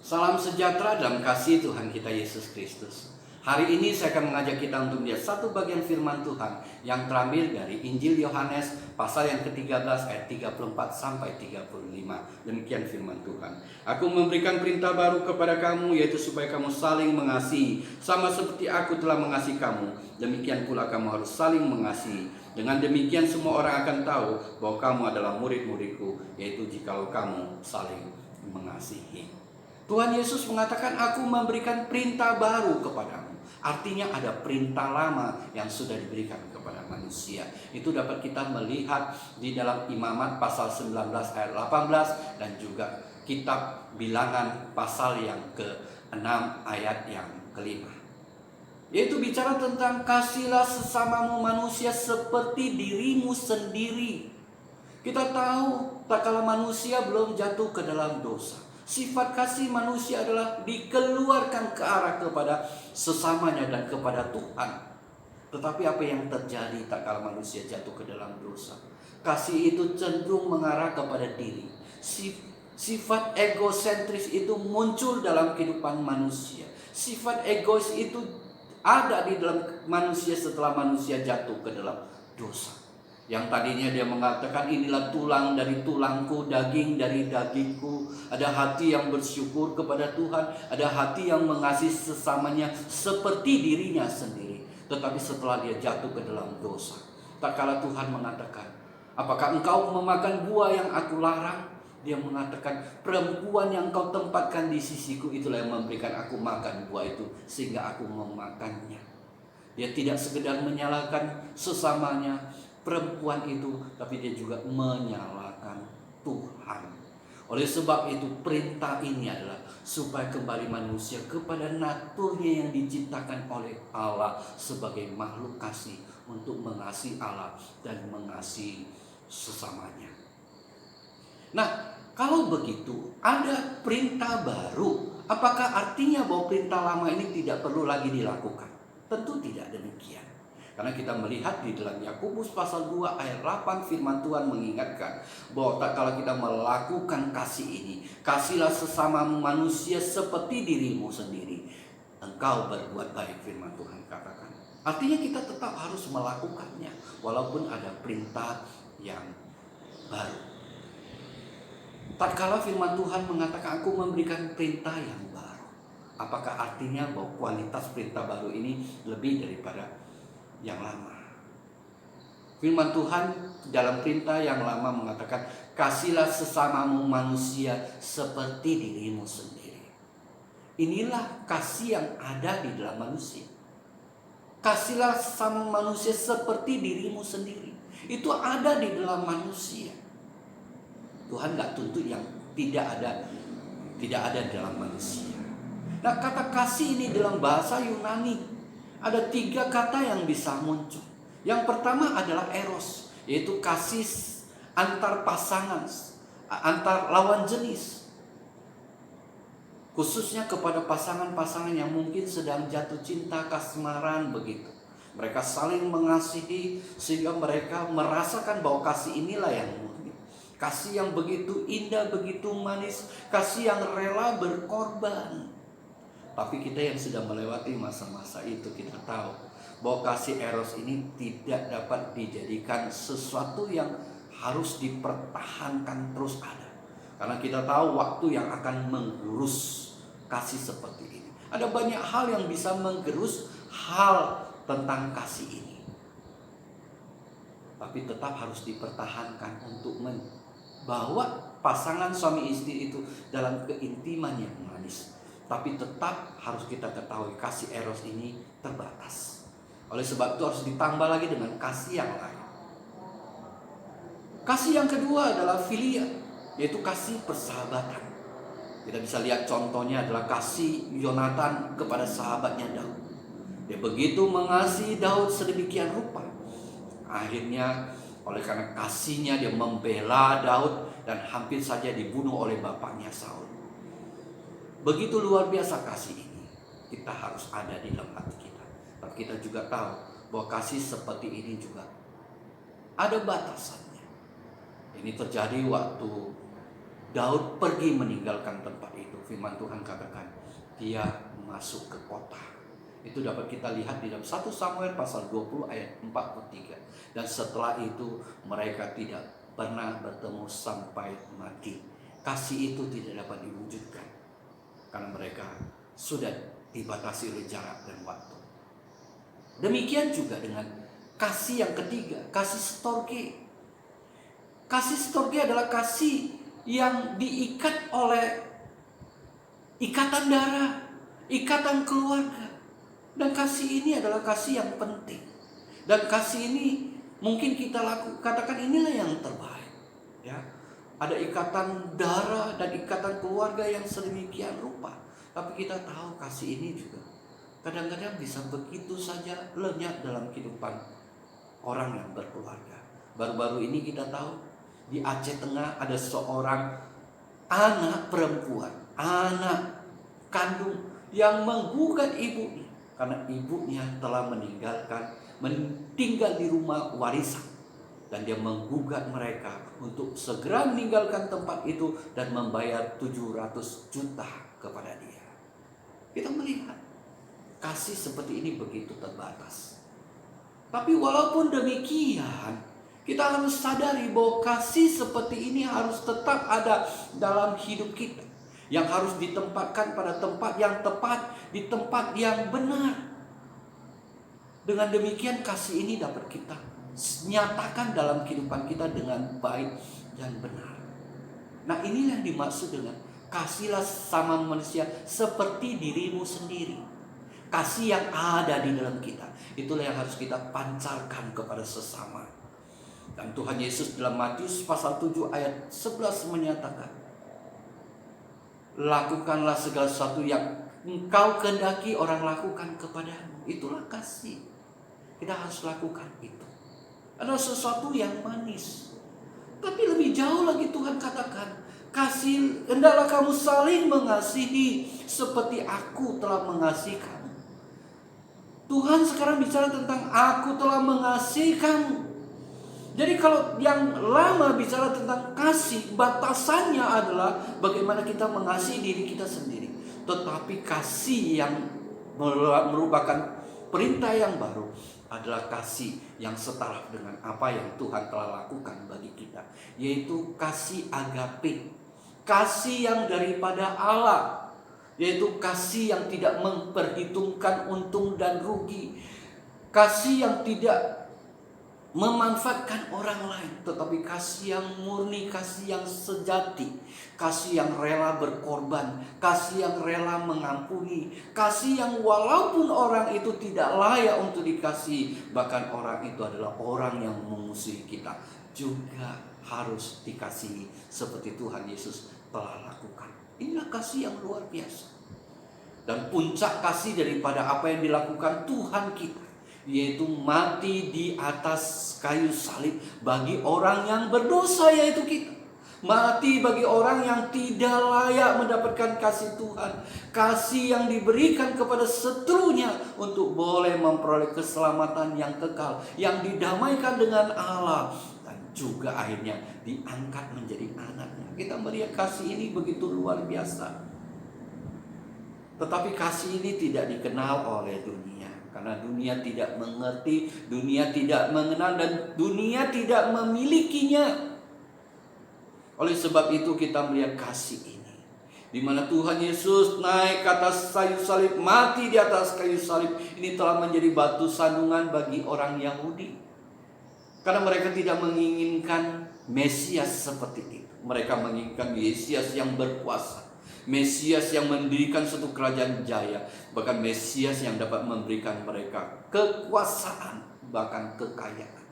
Salam sejahtera dalam kasih Tuhan kita Yesus Kristus. Hari ini saya akan mengajak kita untuk melihat satu bagian firman Tuhan yang terambil dari Injil Yohanes pasal yang ke-13 ayat 34 sampai 35. Demikian firman Tuhan. Aku memberikan perintah baru kepada kamu, yaitu supaya kamu saling mengasihi, sama seperti aku telah mengasihi kamu. Demikian pula kamu harus saling mengasihi. Dengan demikian semua orang akan tahu bahwa kamu adalah murid-muridku, yaitu jikalau kamu saling mengasihi. Tuhan Yesus mengatakan, aku memberikan perintah baru kepadamu. Artinya ada perintah lama yang sudah diberikan kepada manusia. Itu dapat kita melihat di dalam Imamat pasal 19 ayat 18 dan juga kitab Bilangan pasal yang ke-6 ayat yang ke-5. Yaitu bicara tentang kasihlah sesamamu manusia seperti dirimu sendiri. Kita tahu tak kala manusia belum jatuh ke dalam dosa, sifat kasih manusia adalah dikeluarkan ke arah kepada sesamanya dan kepada Tuhan. Tetapi apa yang terjadi tak kala manusia jatuh ke dalam dosa? Kasih itu cenderung mengarah kepada diri. Sifat egosentris itu muncul dalam kehidupan manusia. Sifat egois itu ada di dalam manusia setelah manusia jatuh ke dalam dosa. Yang tadinya dia mengatakan, inilah tulang dari tulangku, daging dari dagingku. Ada hati yang bersyukur kepada Tuhan, ada hati yang mengasihi sesamanya seperti dirinya sendiri. Tetapi setelah dia jatuh ke dalam dosa, tak kala Tuhan mengatakan, apakah engkau memakan buah yang aku larang? Dia mengatakan, perempuan yang kau tempatkan di sisiku itulah yang memberikan aku makan buah itu, sehingga aku memakannya. Dia tidak sekedar menyalahkan sesamanya perempuan itu, tapi dia juga menyalahkan Tuhan. Oleh sebab itu perintah ini adalah supaya kembali manusia kepada naturnya yang diciptakan oleh Allah sebagai makhluk kasih, untuk mengasihi Allah dan mengasihi sesamanya. Nah, kalau begitu ada perintah baru, apakah artinya bahwa perintah lama ini tidak perlu lagi dilakukan? Tentu tidak demikian. Karena kita melihat di dalam Yakobus pasal 2 ayat 8, firman Tuhan mengingatkan bahwa tak kala kita melakukan kasih ini, kasihlah sesamamu manusia seperti dirimu sendiri, engkau berbuat baik, firman Tuhan katakan. Artinya kita tetap harus melakukannya walaupun ada perintah yang baru. Tak kala firman Tuhan mengatakan, aku memberikan perintah yang baru, apakah artinya bahwa kualitas perintah baru ini lebih daripada yang lama? Firman Tuhan dalam perintah yang lama mengatakan, kasihlah sesamamu manusia seperti dirimu sendiri. Inilah kasih yang ada di dalam manusia. Kasihlah sesama manusia seperti dirimu sendiri. Itu ada di dalam manusia. Tuhan gak tuntut yang tidak ada dalam manusia. Nah, kata kasih ini dalam bahasa Yunani ada 3 kata yang bisa muncul. Yang pertama adalah eros, yaitu kasih antar pasangan, antar lawan jenis. Khususnya kepada pasangan-pasangan yang mungkin sedang jatuh cinta kasmaran begitu. Mereka saling mengasihi sehingga mereka merasakan bahwa kasih inilah yang murni. Kasih yang begitu indah, begitu manis, kasih yang rela berkorban. Tapi kita yang sudah melewati masa-masa itu, kita tahu bahwa kasih eros ini tidak dapat dijadikan sesuatu yang harus dipertahankan terus ada. Karena kita tahu waktu yang akan menggerus kasih seperti ini. Ada banyak hal yang bisa menggerus hal tentang kasih ini. Tapi tetap harus dipertahankan untuk membawa pasangan suami istri itu dalam keintiman yang manis. Tapi tetap harus kita ketahui kasih eros ini terbatas. Oleh sebab itu harus ditambah lagi dengan kasih yang lain. Kasih yang kedua adalah filia, yaitu kasih persahabatan. Kita bisa lihat contohnya adalah kasih Yonatan kepada sahabatnya Daud. Dia begitu mengasihi Daud sedemikian rupa, akhirnya oleh karena kasihnya dia membela Daud dan hampir saja dibunuh oleh bapaknya Saul. Begitu luar biasa kasih ini. Kita harus ada di dalam hati kita. Tapi kita juga tahu bahwa kasih seperti ini juga ada batasannya. Ini terjadi waktu Daud pergi meninggalkan tempat itu. Firman Tuhan katakan dia masuk ke kota. Itu dapat kita lihat di dalam 1 Samuel pasal 20 ayat 43. Dan setelah itu mereka tidak pernah bertemu sampai mati. Kasih itu tidak dapat diwujudkan karena mereka sudah dibatasi oleh jarak dan waktu. Demikian juga dengan kasih yang ketiga, kasih storge. Kasih storge adalah kasih yang diikat oleh ikatan darah, ikatan keluarga. Dan kasih ini adalah kasih yang penting. Dan kasih ini mungkin kita katakan inilah yang terbaik. Ya, ada ikatan darah dan ikatan keluarga yang sedemikian rupa. Tapi kita tahu kasih ini juga kadang-kadang bisa begitu saja lenyap dalam kehidupan orang yang berkeluarga. Baru-baru ini kita tahu di Aceh Tengah ada seorang anak perempuan, anak kandung yang menggugat ibunya karena ibunya telah tinggal di rumah warisan. Dan dia menggugat mereka untuk segera meninggalkan tempat itu dan membayar 700 juta kepada dia. Kita melihat kasih seperti ini begitu terbatas. Tapi walaupun demikian, kita harus sadari bahwa kasih seperti ini harus tetap ada dalam hidup kita. Yang harus ditempatkan pada tempat yang tepat, di tempat yang benar. Dengan demikian kasih ini dapat kita nyatakan dalam kehidupan kita dengan baik dan benar. Nah, inilah yang dimaksud dengan kasihlah sama manusia seperti dirimu sendiri. Kasih yang ada di dalam kita, itulah yang harus kita pancarkan kepada sesama. Dan Tuhan Yesus dalam Matius pasal 7 ayat 11 menyatakan, lakukanlah segala sesuatu yang engkau kehendaki orang lakukan kepadamu. Itulah kasih. Kita harus lakukan itu. Adalah sesuatu yang manis. Tapi lebih jauh lagi Tuhan katakan, kasih, hendaklah kamu saling mengasihi seperti aku telah mengasihi kamu. Tuhan sekarang bicara tentang aku telah mengasihi kamu. Jadi kalau yang lama bicara tentang kasih, batasannya adalah bagaimana kita mengasihi diri kita sendiri. Tetapi kasih yang merupakan perintah yang baru adalah kasih yang setara dengan apa yang Tuhan telah lakukan bagi kita, yaitu kasih agape, kasih yang daripada Allah, yaitu kasih yang tidak memperhitungkan untung dan rugi, kasih yang tidak memanfaatkan orang lain, tetapi kasih yang murni, kasih yang sejati, kasih yang rela berkorban, kasih yang rela mengampuni, kasih yang walaupun orang itu tidak layak untuk dikasihi, bahkan orang itu adalah orang yang memusuhi kita, juga harus dikasihi seperti Tuhan Yesus telah lakukan. Inilah kasih yang luar biasa. Dan puncak kasih daripada apa yang dilakukan Tuhan kita, yaitu mati di atas kayu salib bagi orang yang berdosa, yaitu kita. Mati bagi orang yang tidak layak mendapatkan kasih Tuhan, kasih yang diberikan kepada seterunya untuk boleh memperoleh keselamatan yang kekal, yang didamaikan dengan Allah, dan juga akhirnya diangkat menjadi anaknya. Kita melihat kasih ini begitu luar biasa. Tetapi kasih ini tidak dikenal oleh dunia, karena dunia tidak mengerti, dunia tidak mengenal, dan dunia tidak memilikinya. Oleh sebab itu kita melihat kasih ini, di mana Tuhan Yesus naik ke atas kayu salib, mati di atas kayu salib. Ini telah menjadi batu sandungan bagi orang Yahudi, karena mereka tidak menginginkan Mesias seperti itu. Mereka menginginkan Mesias yang berkuasa, Mesias yang mendirikan suatu kerajaan jaya, bahkan Mesias yang dapat memberikan mereka kekuasaan, bahkan kekayaan,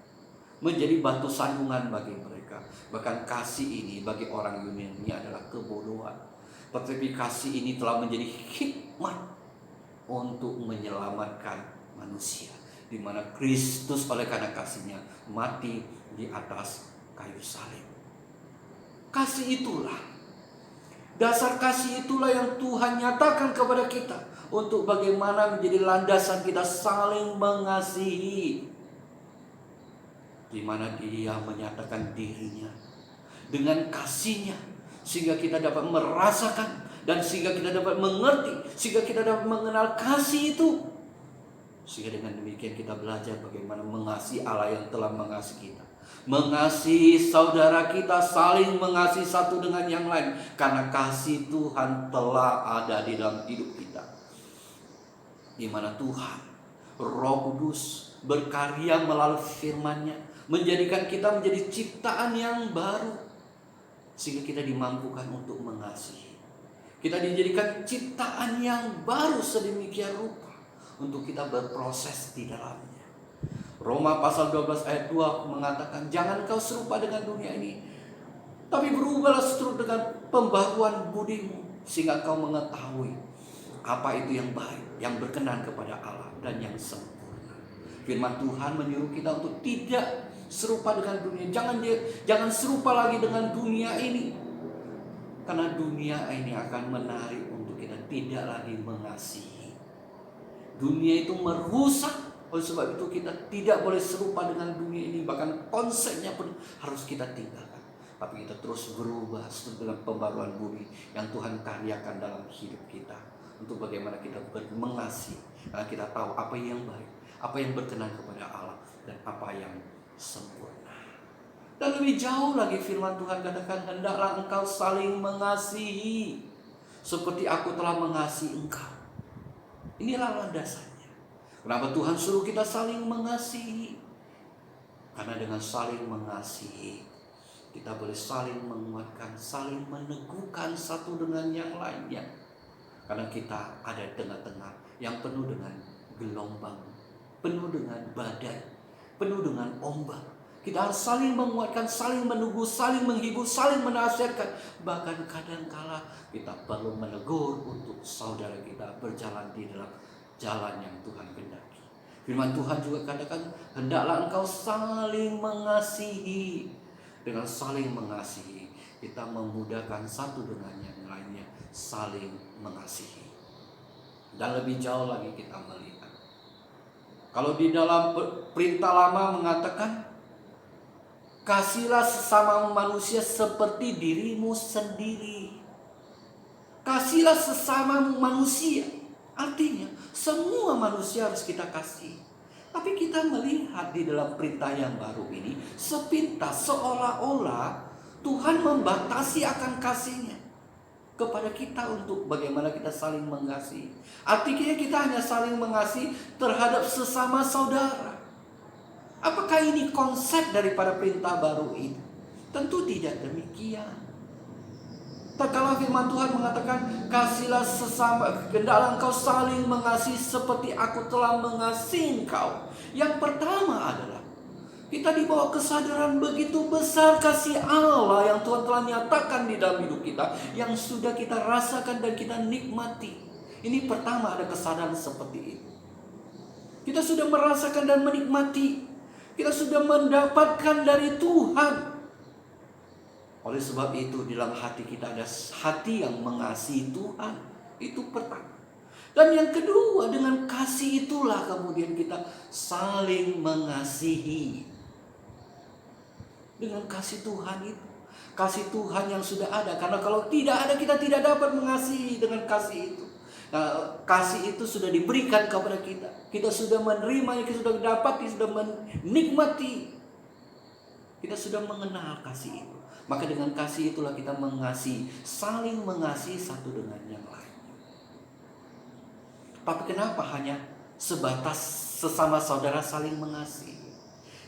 menjadi batu sandungan bagi mereka. Bahkan kasih ini bagi orang Yunani adalah kebodohan. Tetapi kasih ini telah menjadi hikmat untuk menyelamatkan manusia, di mana Kristus oleh karena kasihnya mati di atas kayu salib. Kasih itulah, dasar kasih itulah yang Tuhan nyatakan kepada kita untuk bagaimana menjadi landasan kita saling mengasihi, di mana Dia menyatakan dirinya dengan kasihnya sehingga kita dapat merasakan, dan sehingga kita dapat mengerti, sehingga kita dapat mengenal kasih itu. Sehingga dengan demikian kita belajar bagaimana mengasihi Allah yang telah mengasihi kita, mengasihi saudara kita, saling mengasihi satu dengan yang lain, karena kasih Tuhan telah ada di dalam hidup kita, di mana Tuhan Roh Kudus berkarya melalui firman-Nya, menjadikan kita menjadi ciptaan yang baru, sehingga kita dimampukan untuk mengasihi. Kita dijadikan ciptaan yang baru sedemikian rupa untuk kita berproses di dalamnya. Roma pasal 12 ayat 2 mengatakan, jangan kau serupa dengan dunia ini, tapi berubahlah seturut dengan pembaruan budimu, sehingga kau mengetahui apa itu yang baik, yang berkenan kepada Allah, dan yang sempurna. Firman Tuhan menyuruh kita untuk tidak serupa dengan dunia. Jangan serupa lagi dengan dunia ini, karena dunia ini akan menarik untuk kita tidak lagi mengasihi. Dunia itu merusak. Oleh sebab itu kita tidak boleh serupa dengan dunia ini. Bahkan konsepnya pun harus kita tinggalkan. Tapi kita terus berubah dengan pembaruan budi yang Tuhan karyakan dalam hidup kita, untuk bagaimana kita mengasihi. Karena kita tahu apa yang baik, apa yang berkenan kepada Allah, dan apa yang sempurna. Dan lebih jauh lagi firman Tuhan katakan, hendaklah engkau saling mengasihi seperti aku telah mengasihi engkau. Inilah landasannya. Kenapa Tuhan suruh kita saling mengasihi? Karena dengan saling mengasihi, kita boleh saling menguatkan, saling meneguhkan satu dengan yang lainnya. Karena kita ada tengah-tengah yang penuh dengan gelombang, penuh dengan badai, penuh dengan ombak. Kita harus saling menguatkan, saling menunggu, saling menghibur, saling menasihatkan. Bahkan kadangkala kita perlu menegur untuk saudara kita berjalan di dalam jalan yang Tuhan kehendaki. Firman Tuhan juga katakan, hendaklah engkau saling mengasihi. Dengan saling mengasihi, kita memudahkan satu dengan yang lainnya, saling mengasihi. Dan lebih jauh lagi kita melihat, kalau di dalam perintah lama mengatakan, kasihilah sesama manusia seperti dirimu sendiri. Kasihilah sesama manusia, artinya semua manusia harus kita kasih. Tapi kita melihat di dalam perintah yang baru ini, sepintas seolah-olah Tuhan membatasi akan kasihnya kepada kita untuk bagaimana kita saling mengasihi. Artinya kita hanya saling mengasihi terhadap sesama saudara. Apakah ini konsep daripada perintah baru ini? Tentu tidak demikian. Tatkala firman Tuhan mengatakan, kasihilah sesama, hendaklah engkau saling mengasihi seperti aku telah mengasihi engkau. Yang pertama adalah kita dibawa kesadaran begitu besar kasih Allah yang Tuhan telah nyatakan di dalam hidup kita, yang sudah kita rasakan dan kita nikmati. Ini pertama, ada kesadaran seperti itu. Kita sudah merasakan dan menikmati. Kita sudah mendapatkan dari Tuhan. Oleh sebab itu di dalam hati kita ada hati yang mengasihi Tuhan. Itu pertama. Dan yang kedua, dengan kasih itulah kemudian kita saling mengasihi. Dengan kasih Tuhan itu. Kasih Tuhan yang sudah ada. Karena kalau tidak ada, kita tidak dapat mengasihi dengan kasih itu. Nah, kasih itu sudah diberikan kepada kita. Kita sudah menerimanya, kita sudah dapati, sudah menikmati. Kita sudah mengenal kasih itu. Maka dengan kasih itulah kita mengasihi, saling mengasihi satu dengan yang lain. Tapi kenapa hanya sebatas sesama saudara saling mengasihi?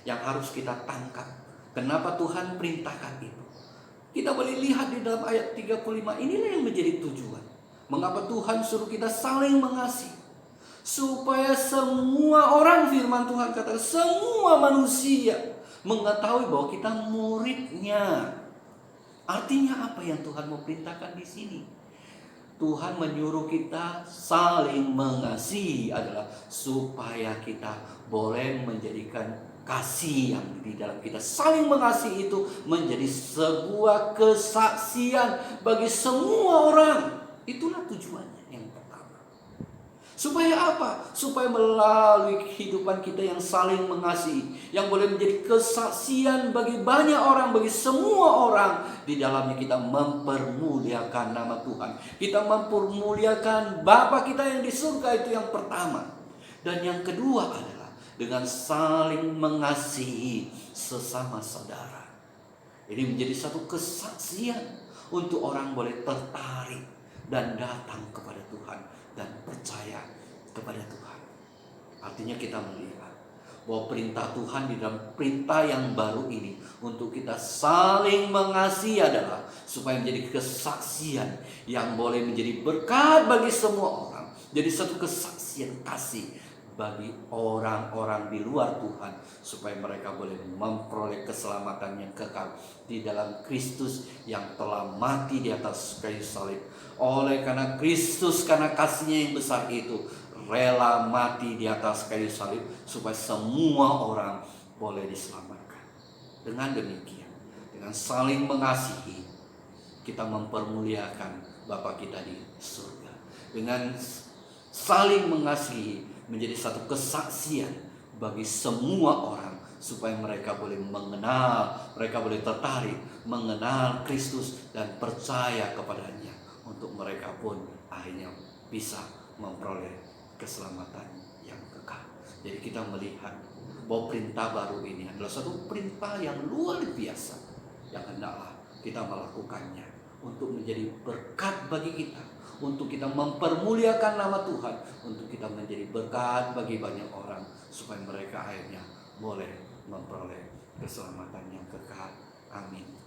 Yang harus kita tangkap, kenapa Tuhan perintahkan itu? Kita boleh lihat di dalam ayat 35, inilah yang menjadi tujuan. Mengapa Tuhan suruh kita saling mengasihi? Supaya semua orang, firman Tuhan kata, semua manusia mengetahui bahwa kita muridnya. Artinya apa yang Tuhan mau perintahkan di sini? Tuhan menyuruh kita saling mengasihi adalah supaya kita boleh menjadikan kasih yang di dalam kita saling mengasihi itu menjadi sebuah kesaksian bagi semua orang. Itulah tujuannya yang pertama. Supaya apa? Supaya melalui kehidupan kita yang saling mengasihi, yang boleh menjadi kesaksian bagi banyak orang, bagi semua orang, di dalamnya kita mempermuliakan nama Tuhan. Kita mempermuliakan Bapa kita yang di surga, itu yang pertama. Dan yang kedua adalah dengan saling mengasihi sesama saudara. Ini menjadi satu kesaksian untuk orang boleh tertarik dan datang kepada Tuhan dan percaya kepada Tuhan. Artinya kita melihat bahwa perintah Tuhan di dalam perintah yang baru ini untuk kita saling mengasihi adalah supaya menjadi kesaksian yang boleh menjadi berkat bagi semua orang. Jadi satu kesaksian kasih bagi orang-orang di luar Tuhan, supaya mereka boleh memperoleh keselamatan yang kekal di dalam Kristus yang telah mati di atas kayu salib. Oleh karena Kristus, karena kasih-Nya yang besar itu, rela mati di atas kayu salib supaya semua orang boleh diselamatkan. Dengan demikian, dengan saling mengasihi, kita mempermuliakan Bapa kita di surga. Dengan saling mengasihi menjadi satu kesaksian bagi semua orang, supaya mereka boleh mengenal, mereka boleh tertarik mengenal Kristus dan percaya kepadanya, untuk mereka pun akhirnya bisa memperoleh keselamatan yang kekal. Jadi kita melihat bahwa perintah baru ini adalah satu perintah yang luar biasa, yang hendaklah kita melakukannya untuk menjadi berkat bagi kita, untuk kita mempermuliakan nama Tuhan, untuk kita menjadi berkat bagi banyak orang, supaya mereka akhirnya boleh memperoleh keselamatan yang kekal. Amin.